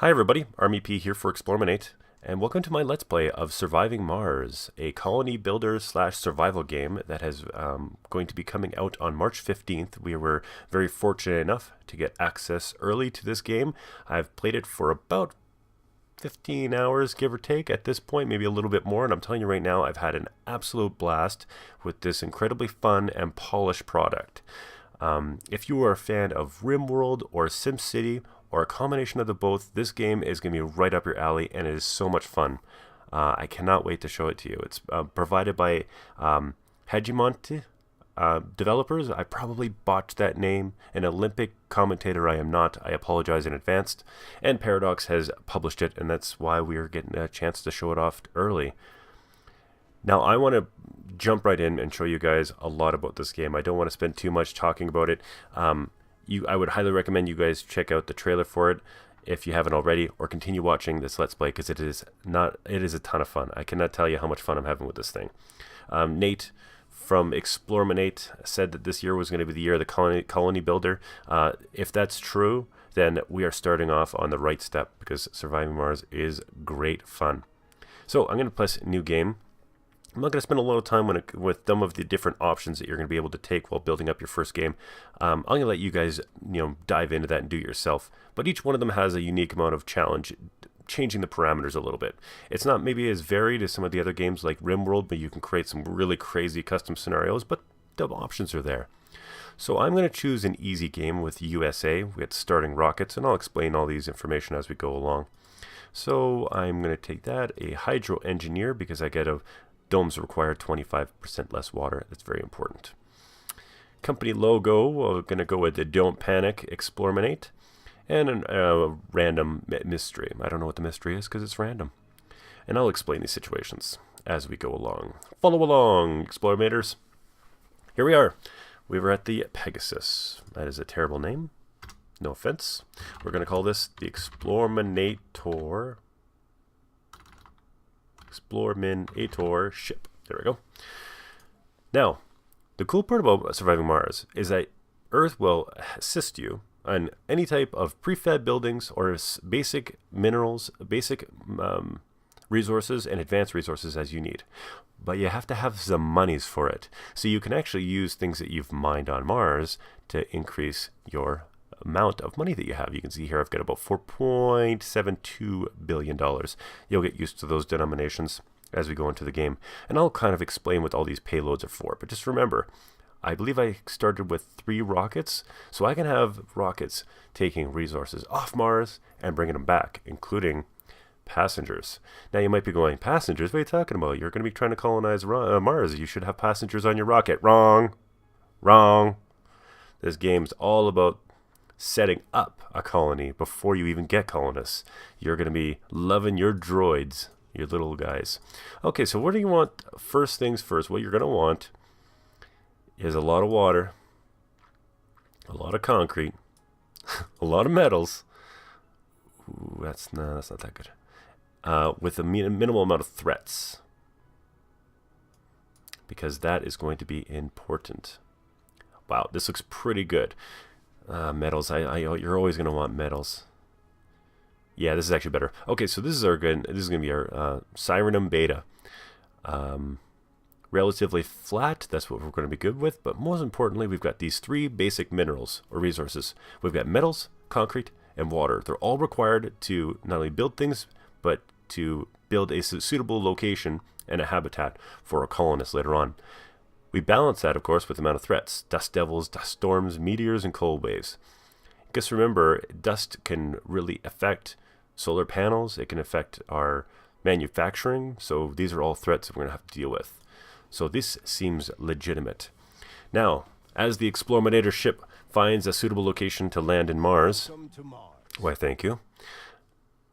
Hi everybody, ArmyP here for eXplorminate, and welcome to my Let's Play of Surviving Mars, a colony builder slash survival game that has going to be coming out on March 15th. We were very fortunate enough to get access early to this game. I've played it for about 15 hours, give or take, at this point, maybe a little bit more, and I'm telling you right now, I've had an absolute blast with this incredibly fun and polished product. If you are a fan of RimWorld or SimCity, or a combination of the both, this game is going to be right up your alley, and it is so much fun. I cannot wait to show it to you. It's provided by Hegemont developers. I probably botched that name. An Olympic commentator I am not. I apologize in advance. And Paradox has published it, and that's why we are getting a chance to show it off early. Now, I want to jump right in and show you guys a lot about this game. I don't want to spend too much talking about it. I would highly recommend you guys check out the trailer for it if you haven't already, or continue watching this Let's Play because it is a ton of fun. I cannot tell you how much fun I'm having with this thing. Nate from eXplorminate said that this year was going to be the year of the colony builder. If that's true, then we are starting off on the right step because Surviving Mars is great fun. So I'm going to press new game. I'm not going to spend a lot of time with some of the different options that you're going to be able to take while building up your first game. I'm going to let you guys, dive into that and do it yourself. But each one of them has a unique amount of challenge, changing the parameters a little bit. It's not maybe as varied as some of the other games like RimWorld, but you can create some really crazy custom scenarios, but the options are there. So I'm going to choose an easy game with USA. We got starting rockets, and I'll explain all these information as we go along. So I'm going to take that, a hydro engineer, because I get a domes require 25% less water. That's very important. Company logo, we're going to go with the Don't Panic, eXplorminate, and a random mystery. I don't know what the mystery is because it's random. And I'll explain these situations as we go along. Follow along, Explorminators. Here we are. We were at the Pegasus. That is a terrible name. No offense. We're going to call this the Explorminator ship. There we go. Now, the cool part about Surviving Mars is that Earth will assist you on any type of prefab buildings or basic minerals, basic resources, and advanced resources as you need. But you have to have some monies for it. So you can actually use things that you've mined on Mars to increase your amount of money that you have. You can see here I've got about $4.72 billion. You'll get used to those denominations as we go into the game, and I'll kind of explain what all these payloads are for. But just remember, I believe I started with 3 rockets, so I can have rockets taking resources off Mars and bringing them back, including passengers. Now you might be going, passengers? What are you talking about? You're going to be trying to colonize Mars. You should have passengers on your rocket. Wrong. Wrong. This game's all about setting up a colony before you even get colonists. You're going to be loving your droids, your little guys. Okay, so what do you want? First things first, what you're going to want is a lot of water, a lot of concrete, a lot of metals. Ooh, that's not that good. With a minimal amount of threats, because that is going to be important. Wow, this looks pretty good. Metals. You're always going to want metals. Yeah, this is actually better. Okay, so this is going to be our Sirenum Beta. Relatively flat. That's what we're going to be good with. But most importantly, we've got these 3 basic minerals or resources. We've got metals, concrete, and water. They're all required to not only build things, but to build a suitable location and a habitat for a colonist later on. We balance that, of course, with the amount of threats. Dust devils, dust storms, meteors, and cold waves. Just remember, dust can really affect solar panels. It can affect our manufacturing. So these are all threats that we're going to have to deal with. So this seems legitimate. Now, as the Explorminator ship finds a suitable location to land in Mars. Why, thank you.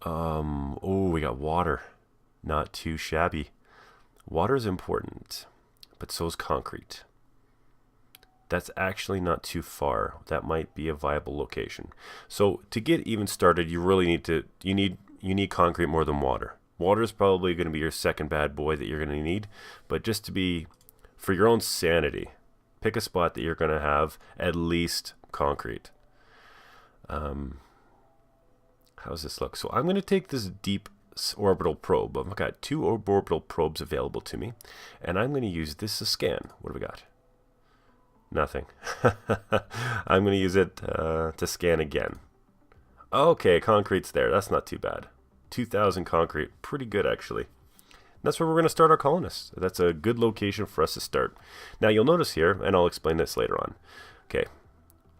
Oh, we got water. Not too shabby. Water is important, but so is concrete. That's actually not too far. That might be a viable location. So to get even started, you really need concrete more than water. Water is probably going to be your second bad boy that you're going to need, but just to be, for your own sanity, pick a spot that you're going to have at least concrete. How How's this look? So I'm going to take this deep orbital probe. I've got 2 orbital probes available to me, and I'm going to use this to scan. What do we got? Nothing. I'm going to use it to scan again. Okay, concrete's there. That's not too bad. 2,000 concrete. Pretty good, actually. That's where we're going to start our colonists. That's a good location for us to start. Now, you'll notice here, and I'll explain this later on. Okay,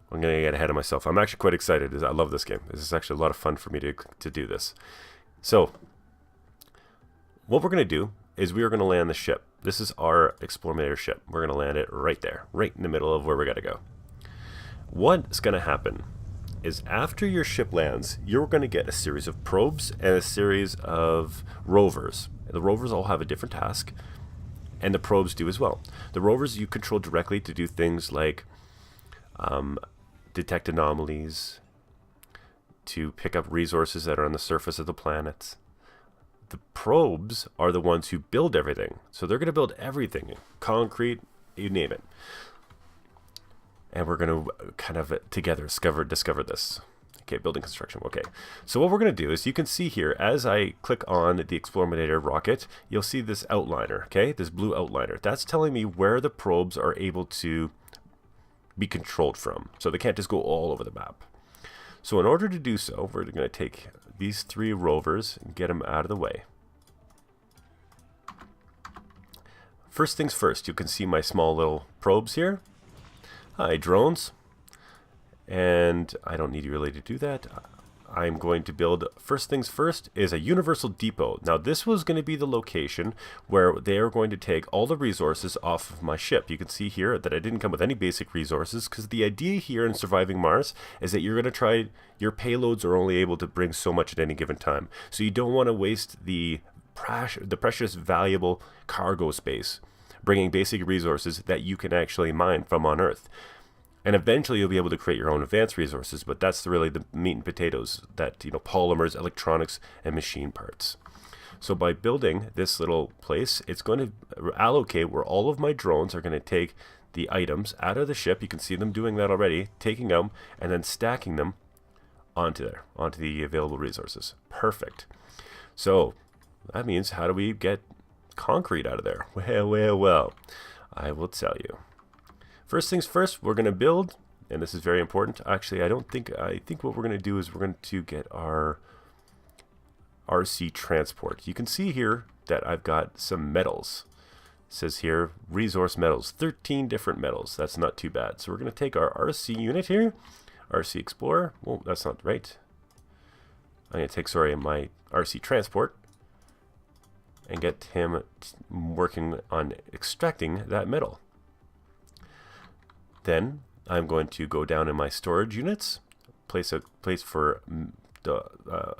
I'm going to get ahead of myself. I'm actually quite excited. I love this game. This is actually a lot of fun for me to do this. So, what we're going to do is we are going to land the ship. This is our eXplorminator ship. We're going to land it right there, right in the middle of where we got to go. What's going to happen is after your ship lands, you're going to get a series of probes and a series of rovers. The rovers all have a different task, and the probes do as well. The rovers you control directly to do things like detect anomalies, to pick up resources that are on the surface of the planet. The probes are the ones who build everything. So they're going to build everything. Concrete, you name it. And we're going to kind of together discover this. Okay, building construction. Okay, so what we're going to do is you can see here, as I click on the eXplorminator rocket, you'll see this outliner, okay, this blue outliner. That's telling me where the probes are able to be controlled from. So they can't just go all over the map. So in order to do so, we're going to take these 3 rovers and get them out of the way. First things first, you can see my small little probes here. Hi, drones. And I don't need you really to do that. I'm going to build, first things first, is a universal depot. Now this was going to be the location where they are going to take all the resources off of my ship. You can see here that I didn't come with any basic resources, because the idea here in surviving Mars is that you're going to try, your payloads are only able to bring so much at any given time. So you don't want to waste the precious, valuable cargo space bringing basic resources that you can actually mine from on Earth. And eventually you'll be able to create your own advanced resources, but that's really the meat and potatoes, that, you know, polymers, electronics, and machine parts. So by building this little place, it's going to allocate where all of my drones are going to take the items out of the ship. You can see them doing that already, taking them and then stacking them onto there, onto the available resources. Perfect. So that means, how do we get concrete out of there? Well, I will tell you. First things first, we're going to build, and this is very important. Actually, I think what we're going to do is we're going to get our RC transport. You can see here that I've got some metals. It says here, resource metals, 13 different metals. That's not too bad. So we're going to take our RC unit here, RC Explorer. Well, that's not right. I'm going to take, my RC transport and get him working on extracting that metal. Then I'm going to go down in my storage units, place a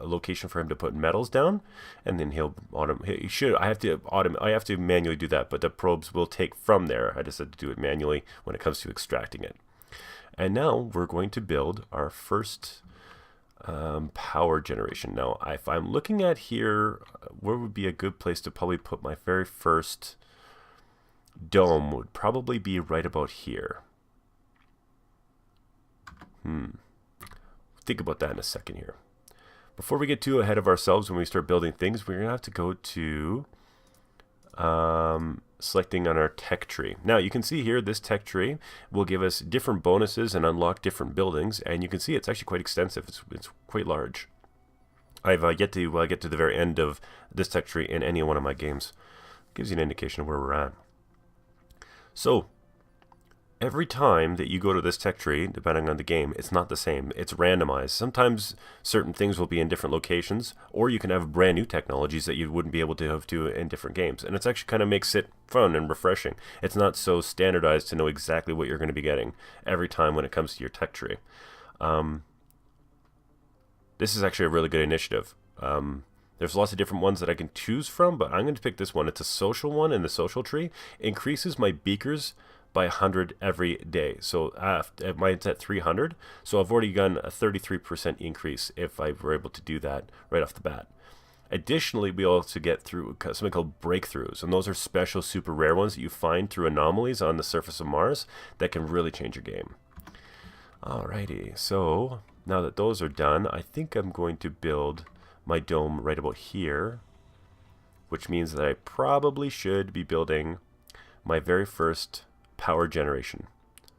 location for him to put metals down, and then I have to manually do that, but the probes will take from there. I just had to do it manually when it comes to extracting it. And now we're going to build our first power generation. Now, if I'm looking at here, where would be a good place to probably put my very first dome would probably be right about here. Think about that in a second here. Before we get too ahead of ourselves when we start building things, we're going to have to go to selecting on our tech tree. Now you can see here this tech tree will give us different bonuses and unlock different buildings, and you can see it's actually quite extensive. It's quite large. I've yet to get to the very end of this tech tree in any one of my games. Gives you an indication of where we're at. So every time that you go to this tech tree, depending on the game, it's not the same. It's randomized. Sometimes certain things will be in different locations, or you can have brand new technologies that you wouldn't be able to have in different games. And it's actually kind of makes it fun and refreshing. It's not so standardized to know exactly what you're going to be getting every time when it comes to your tech tree. This is actually a really good initiative. There's lots of different ones that I can choose from, but I'm going to pick this one. It's a social one, and the social tree increases my beakers by 100 every day. So mine's at 300. So I've already gotten a 33% increase if I were able to do that right off the bat. Additionally, we also get through something called breakthroughs, and those are special super rare ones that you find through anomalies on the surface of Mars that can really change your game. Alrighty, so now that those are done, I think I'm going to build my dome right about here, which means that I probably should be building my very first power generation.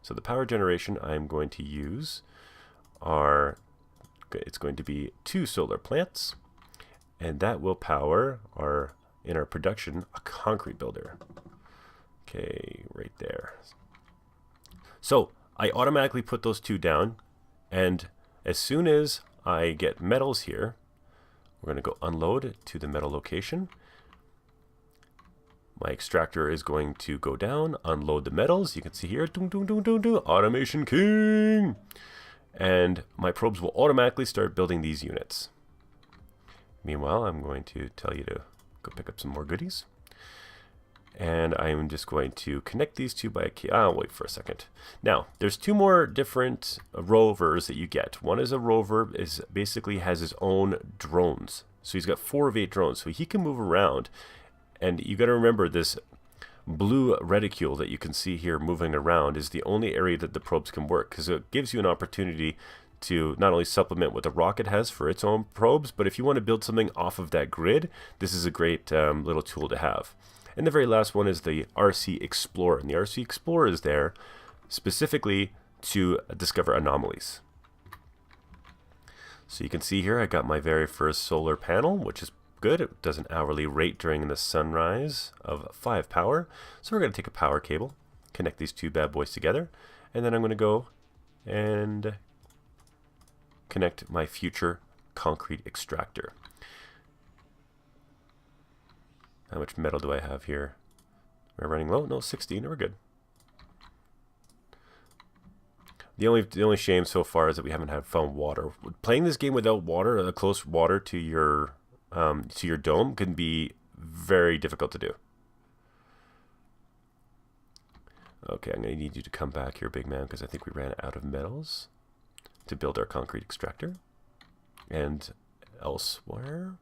So the power generation I'm going to use it's going to be 2 solar plants, and that will power in our production, a concrete builder. Okay, right there. So I automatically put those 2 down, and as soon as I get metals here, we're going to go unload to the metal location. My extractor is going to go down, unload the metals. You can see here, dun, dun, dun, dun, dun, automation king. And my probes will automatically start building these units. Meanwhile, I'm going to tell you to go pick up some more goodies. And I'm just going to connect these 2 by a key. I'll wait for a second. Now, there's 2 more different rovers that you get. One is a rover, basically has his own drones. So he's got 4 of 8 drones, so he can move around. And you got to remember, this blue reticule that you can see here moving around is the only area that the probes can work, because it gives you an opportunity to not only supplement what the rocket has for its own probes, but if you want to build something off of that grid, this is a great little tool to have. And the very last one is the RC Explorer. And the RC Explorer is there specifically to discover anomalies. So you can see here I got my very first solar panel, which is good. It does an hourly rate during the sunrise of 5 power. So we're going to take a power cable, connect these 2 bad boys together, and then I'm going to go and connect my future concrete extractor. How much metal do I have here? Am I running low? No, 16. We're good. The only shame so far is that we haven't found water. Playing this game without water, close water to your dome, can be very difficult to do. Okay, I'm going to need you to come back here, big man, because I think we ran out of metals to build our concrete extractor. And elsewhere.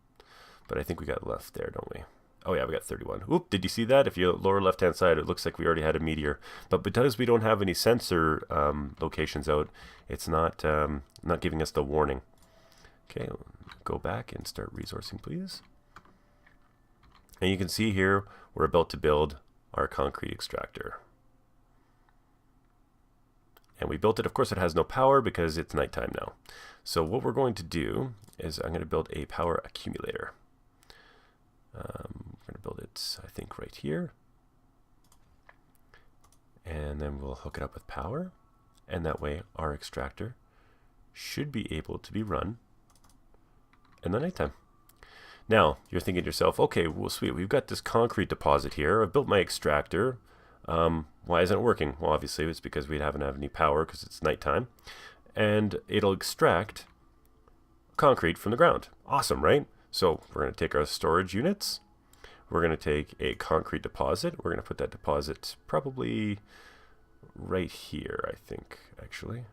But I think we got left there, don't we? Oh yeah, we got 31. Oop, did you see that? If you lower left-hand side, it looks like we already had a meteor. But because we don't have any sensor locations out, it's not giving us the warning. Okay, go back and start resourcing, please. And you can see here, we're about to build our concrete extractor. And we built it. Of course, it has no power because it's nighttime now. So what we're going to do is I'm going to build a power accumulator. We're going to build it, I think, right here. And then we'll hook it up with power. And that way, our extractor should be able to be run in the nighttime. Now, you're thinking to yourself, okay, well, sweet, we've got this concrete deposit here. I've built my extractor. Why isn't it working? Well, obviously, it's because we haven't had any power because it's nighttime. And it'll extract concrete from the ground. Awesome, right? So we're going to take our storage units. We're going to take a concrete deposit. We're going to put that deposit probably right here, I think, actually.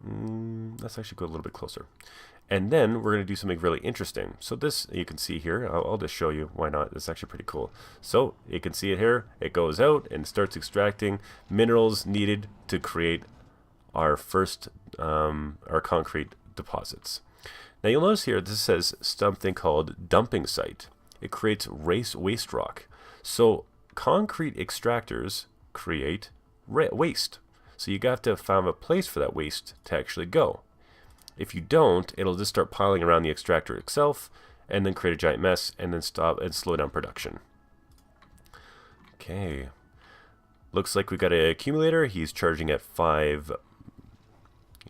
Let's actually go a little bit closer. And then we're going to do something really interesting. So this, you can see here, I'll just show you, why not? It's actually pretty cool. So you can see it here. It goes out and starts extracting minerals needed to create our first, our concrete deposits. Now you'll notice here, this says something called dumping site. It creates waste rock. So concrete extractors create waste. So you have to find a place for that waste to actually go. If you don't, it'll just start piling around the extractor itself and then create a giant mess and then stop and slow down production. Okay. Looks like we've got an accumulator. He's charging at 5.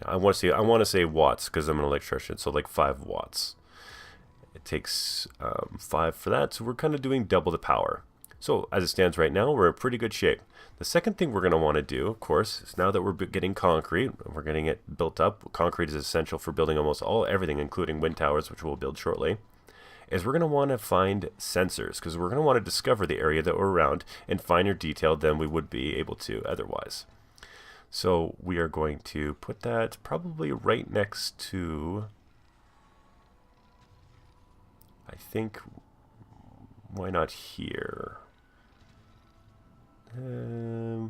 I want to say watts because I'm an electrician, so like 5 watts. It takes 5 for that, so we're kind of doing double the power. So as it stands right now, we're in pretty good shape. The second thing we're going to want to do, of course, is now that we're getting concrete, we're getting it built up. Concrete is essential for building almost everything, including wind towers, which we'll build shortly. Is we're going to want to find sensors because we're going to want to discover the area that we're around in finer detail than we would be able to otherwise. So we are going to put that probably right next to, I think, why not here? It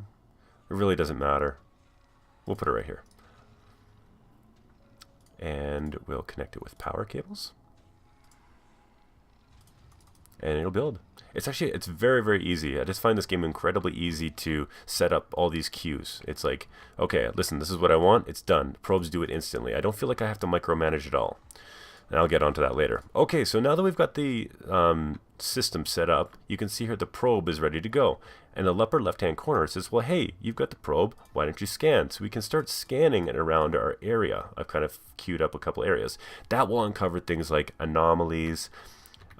really doesn't matter. We'll put it right here. and we'll connect it with power cables. And it'll build. It's very, very easy. I just find this game incredibly easy to set up all these queues. It's like, okay, listen, this is what I want. It's done. Probes do it instantly. I don't feel like I have to micromanage it all. And I'll get onto that later. Okay, so now that we've got the system set up, you can see here the probe is ready to go. And the upper left-hand corner says, well, hey, you've got the probe. Why don't you scan? So we can start scanning it around our area. I've kind of queued up a couple areas. That will uncover things like anomalies,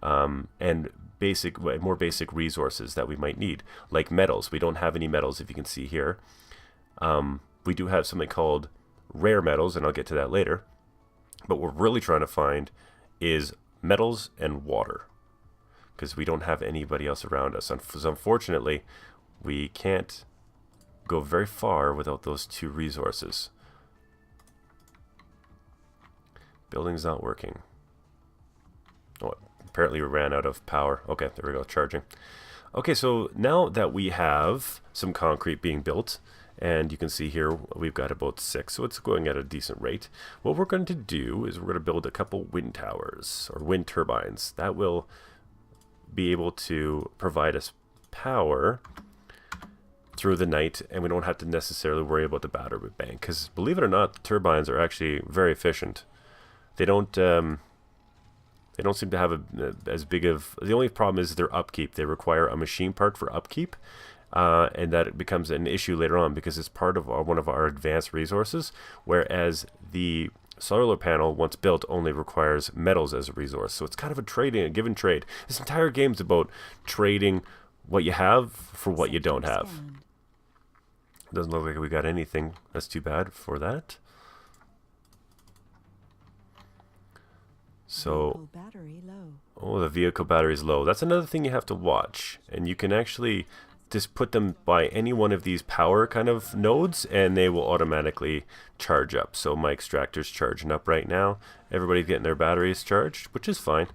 and more basic resources that we might need, like metals. We don't have any metals, if you can see here. We do have something called rare metals, and I'll get to that later. But what we're really trying to find is metals and water, because we don't have anybody else around us. So unfortunately, we can't go very far without those two resources. Building's not working. Oh, apparently we ran out of power. Okay, there we go, charging. Okay, so now that we have some concrete being built, and you can see here we've got about 6, so it's going at a decent rate. What we're going to do is we're going to build a couple wind towers, or wind turbines. That will be able to provide us power through the night, and we don't have to necessarily worry about the battery bank, because believe it or not, the turbines are actually very efficient. They don't seem to have as big of... The only problem is their upkeep. They require a machine part for upkeep, and that becomes an issue later on because it's part of one of our advanced resources, whereas the solar panel, once built, only requires metals as a resource. So it's kind of a give and trade. This entire game's about trading what you have for what you don't have. Doesn't look like we got anything. That's too bad for that. So, oh, the vehicle battery is low. That's another thing you have to watch. And you can actually just put them by any one of these power kind of nodes, and they will automatically charge up. So my extractor's charging up right now. Everybody's getting their batteries charged, which is fine.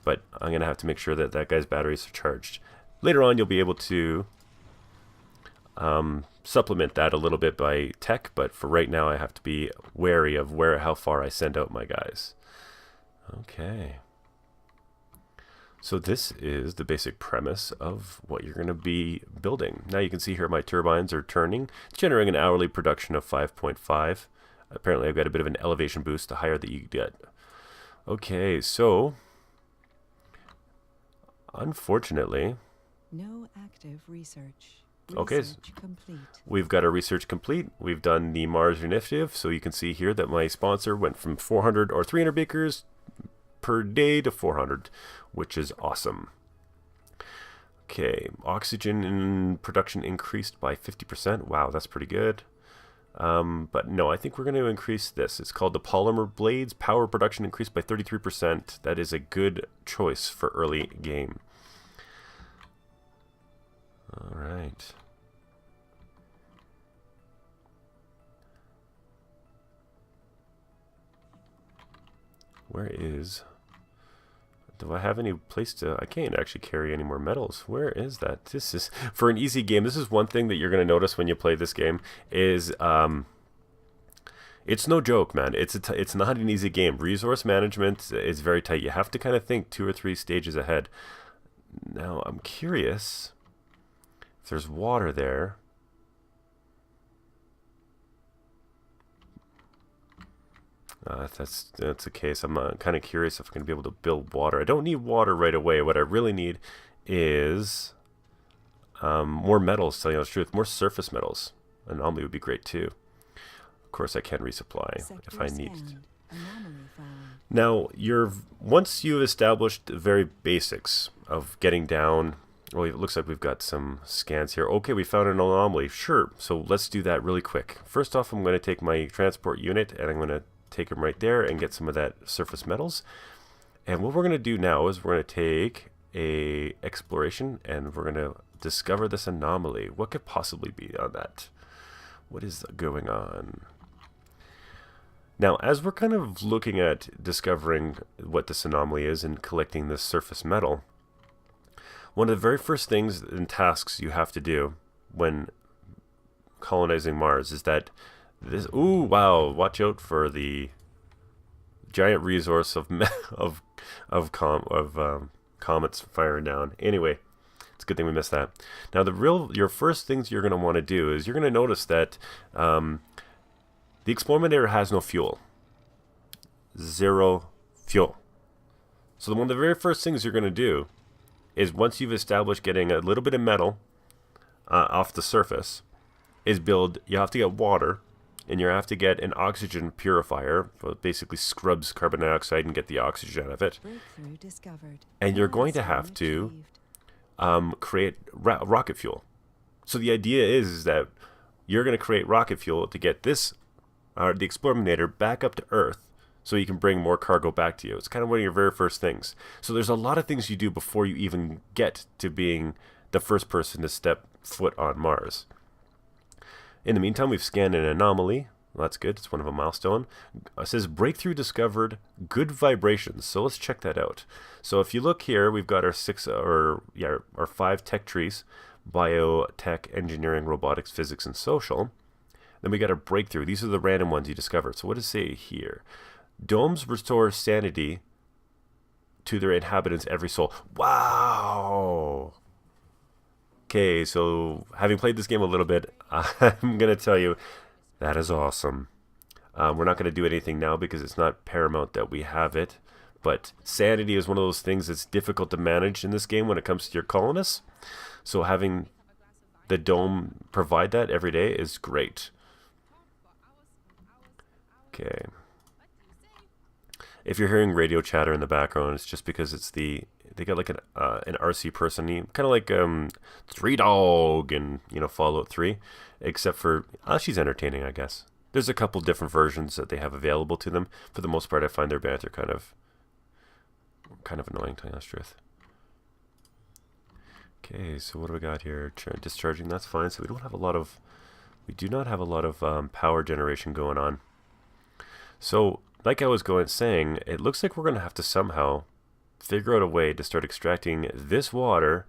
But I'm going to have to make sure that that guy's batteries are charged. Later on, you'll be able to supplement that a little bit by tech. But for right now, I have to be wary of how far I send out my guys. Okay, so this is the basic premise of what you're going to be building. Now you can see here my turbines are turning, generating an hourly production of 5.5. Apparently I've got a bit of an elevation boost the higher that you get. Okay, so unfortunately, no active research. Okay, complete. We've got our research complete. We've done the Mars initiative, so you can see here that my sponsor went from 400 or 300 beakers per day to 400, which is awesome. Okay, oxygen in production increased by 50%. Wow, that's pretty good. But no, I think we're going to increase this. It's called the polymer blades. Power production increased by 33%. That is a good choice for early game. All right. Where is... Do I have any place to... I can't actually carry any more metals. Where is that? This is... For an easy game, this is one thing that you're going to notice when you play this game is... it's no joke, man. It's not an easy game. Resource management is very tight. You have to kind of think 2 or 3 stages ahead. Now, I'm curious if there's water there. If that's the case, I'm kind of curious if I'm going to be able to build water. I don't need water right away. What I really need is more metals, to tell you the truth. More surface metals. Anomaly would be great too. Of course, I can resupply if I need to. Now, once you've established the very basics of getting down... Well, it looks like we've got some scans here. Okay, we found an anomaly. Sure, so let's do that really quick. First off, I'm going to take my transport unit and I'm going to take them right there and get some of that surface metals. And what we're going to do now is we're going to take a exploration and we're going to discover this anomaly. What could possibly be on that? What is going on? Now, as we're kind of looking at discovering what this anomaly is and collecting this surface metal, one of the very first things and tasks you have to do when colonizing Mars is that this... Ooh, wow, watch out for the giant resource of comets firing down. Anyway, it's a good thing we missed that. Now, your first things you're going to want to do is you're going to notice that the eXplorminator has no fuel. 0 fuel. So one of the very first things you're going to do is, once you've established getting a little bit of metal off the surface, is you have to get water, and you have to get an oxygen purifier. So it basically scrubs carbon dioxide and get the oxygen out of it. Breakthrough discovered. And you're going to have to create rocket fuel. So the idea is that you're going to create rocket fuel to get the eXplorminator back up to Earth, so you can bring more cargo back to you. It's kind of one of your very first things. So there's a lot of things you do before you even get to being the first person to step foot on Mars. In the meantime, we've scanned an anomaly. Well, that's good. It's one of a milestone. It says breakthrough discovered, good vibrations. So let's check that out. So if you look here, we've got our 5 tech trees: biotech, engineering, robotics, physics, and social. Then we got our breakthrough. These are the random ones you discovered. So what does it say here? Domes restore sanity to their inhabitants, every soul. Wow. Okay, so having played this game a little bit, I'm going to tell you that is awesome. We're not going to do anything now because it's not paramount that we have it. But sanity is one of those things that's difficult to manage in this game when it comes to your colonists. So having the dome provide that every day is great. Okay. If you're hearing radio chatter in the background, it's just because they got like an RC person, kind of like Three Dog and Fallout 3, except for she's entertaining, I guess. There's a couple different versions that they have available to them. For the most part, I find their banter kind of annoying, to tell you the truth. Okay, so what do we got here? Discharging, that's fine. So we do not have a lot of power generation going on. So, like I was saying, it looks like we're going to have to somehow figure out a way to start extracting this water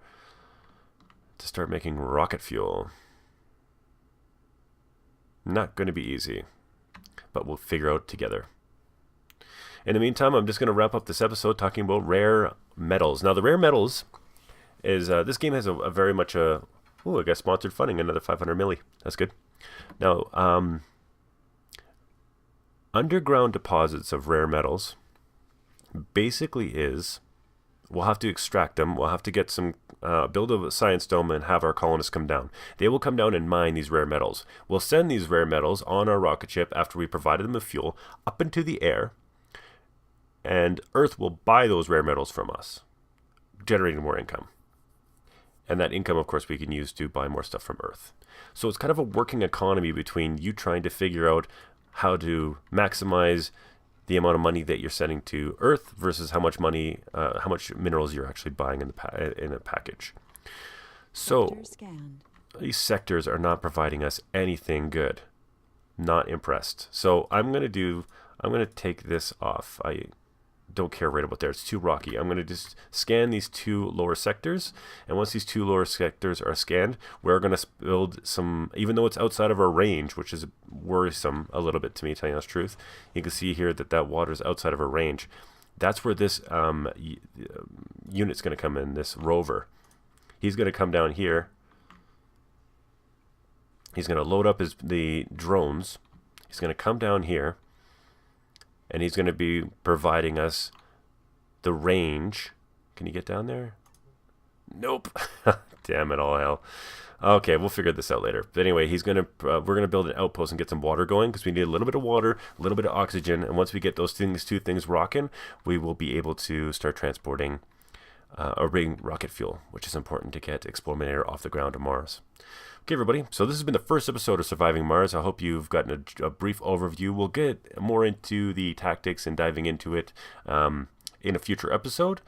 to start making rocket fuel. Not going to be easy, but we'll figure out together. In the meantime, I'm just going to wrap up this episode talking about rare metals. Now, the rare metals is, this game has a very much I got sponsored funding, another 500 milli. That's good. Now, underground deposits of rare metals basically we'll have to extract them. We'll have to get some, build a science dome and have our colonists come down. They will come down and mine these rare metals. We'll send these rare metals on our rocket ship after we provided them with fuel up into the air, and Earth will buy those rare metals from us, generating more income. And that income, of course, we can use to buy more stuff from Earth. So it's kind of a working economy between you trying to figure out how to maximize the amount of money that you're sending to Earth versus how much minerals you're actually buying in a package. So these sectors are not providing us anything good. Not impressed. So I'm going to take this off. I don't care right about there. It's too rocky. I'm going to just scan these 2 lower sectors, and once these 2 lower sectors are scanned, we're going to build some, even though it's outside of our range, which is worrisome a little bit to me, telling you the truth. You can see here that water is outside of our range. That's where this unit's going to come in, this rover. He's going to come down here. He's going to load up the drones. He's going to come down here, and he's going to be providing us the range. Can you get down there? Nope. Damn it all, hell. Okay, we'll figure this out later. But anyway, we're going to build an outpost and get some water going, because we need a little bit of water, a little bit of oxygen, and once we get those 2 things rocking, we will be able to start transporting or bringing rocket fuel, which is important to get eXplorminator off the ground to Mars. Okay, everybody, so this has been the first episode of Surviving Mars. I hope you've gotten a brief overview. We'll get more into the tactics and diving into it in a future episode.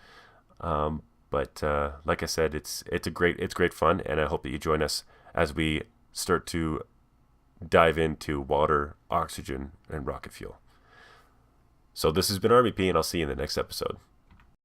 But like I said, it's great fun, and I hope that you join us as we start to dive into water, oxygen, and rocket fuel. So this has been Army P, and I'll see you in the next episode.